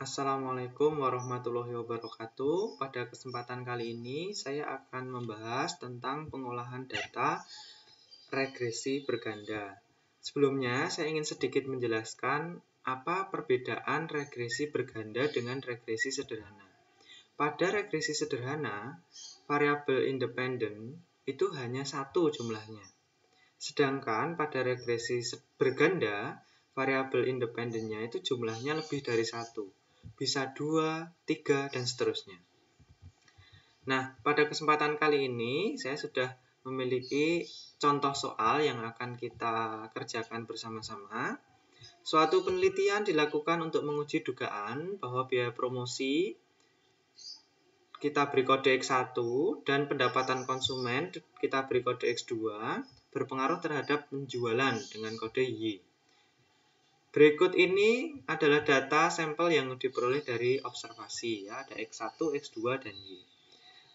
Assalamualaikum warahmatullahi wabarakatuh. Pada kesempatan kali ini saya akan membahas tentang pengolahan data regresi berganda. Sebelumnya saya ingin sedikit menjelaskan apa perbedaan regresi berganda dengan regresi sederhana. Pada regresi sederhana, variabel independen itu hanya satu jumlahnya. Sedangkan pada regresi berganda, variabel independennya itu jumlahnya lebih dari satu. Bisa 2, 3, dan seterusnya. Nah, pada kesempatan kali ini saya sudah memiliki contoh soal yang akan kita kerjakan bersama-sama. Suatu penelitian dilakukan untuk menguji dugaan bahwa biaya promosi kita beri kode X1 dan pendapatan konsumen kita beri kode X2 berpengaruh terhadap penjualan dengan kode Y. Berikut ini adalah data sampel yang diperoleh dari observasi, ya, ada X1, X2, dan Y.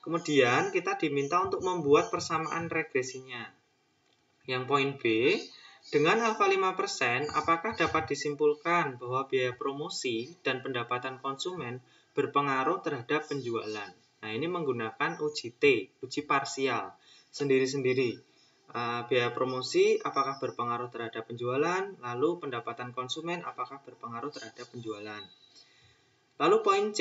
Kemudian kita diminta untuk membuat persamaan regresinya. Yang poin B, dengan alfa 5%, apakah dapat disimpulkan bahwa biaya promosi dan pendapatan konsumen berpengaruh terhadap penjualan? Nah, ini menggunakan uji T, uji parsial, sendiri-sendiri. Biaya promosi apakah berpengaruh terhadap penjualan, lalu pendapatan konsumen apakah berpengaruh terhadap penjualan. Lalu poin C,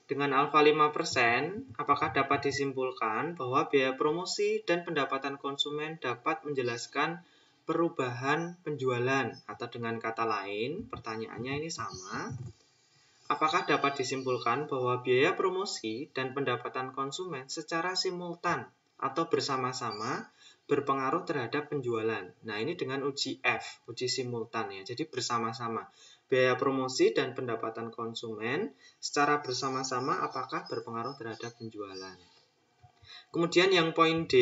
dengan alfa 5%, apakah dapat disimpulkan bahwa biaya promosi dan pendapatan konsumen dapat menjelaskan perubahan penjualan, atau dengan kata lain, pertanyaannya ini sama. Apakah dapat disimpulkan bahwa biaya promosi dan pendapatan konsumen secara simultan atau bersama-sama berpengaruh terhadap penjualan. Nah, ini dengan uji F, uji simultan ya. Jadi bersama-sama. Biaya promosi dan pendapatan konsumen secara bersama-sama apakah berpengaruh terhadap penjualan. Kemudian yang poin D,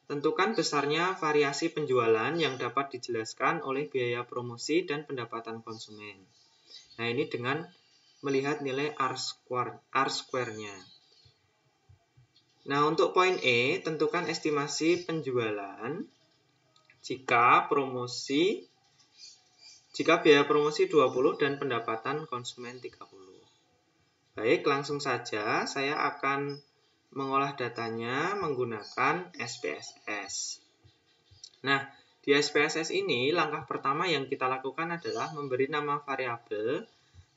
tentukan besarnya variasi penjualan yang dapat dijelaskan oleh biaya promosi dan pendapatan konsumen. Nah, ini dengan melihat nilai R-square-nya. Nah, untuk poin E, tentukan estimasi penjualan jika biaya promosi 20 dan pendapatan konsumen 30. Baik, langsung saja saya akan mengolah datanya menggunakan SPSS. Nah, di SPSS ini langkah pertama yang kita lakukan adalah memberi nama variabel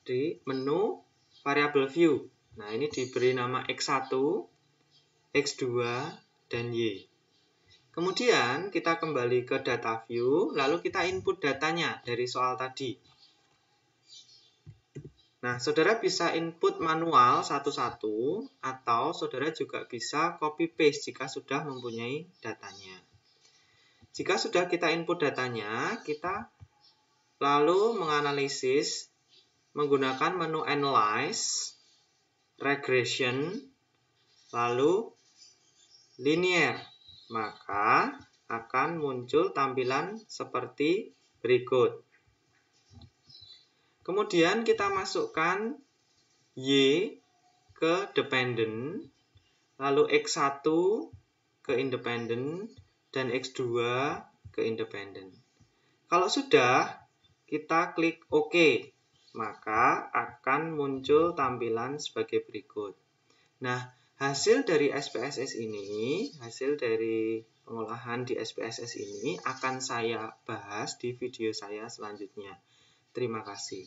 di menu variabel view. Nah, ini diberi nama X1, X2, dan Y. Kemudian kita kembali ke data view, lalu kita input datanya dari soal tadi. Nah, saudara bisa input manual satu-satu, atau saudara juga bisa copy paste jika sudah mempunyai datanya. Jika sudah kita input datanya, kita lalu menganalisis menggunakan menu Analyze, Regression, lalu Linear. Maka akan muncul tampilan seperti berikut. Kemudian kita masukkan Y ke dependent, lalu X1 ke independent, dan X2 ke independent. Kalau sudah, kita klik OK, maka akan muncul tampilan sebagai berikut. Nah, hasil dari SPSS ini, hasil dari pengolahan di SPSS ini akan saya bahas di video saya selanjutnya. Terima kasih.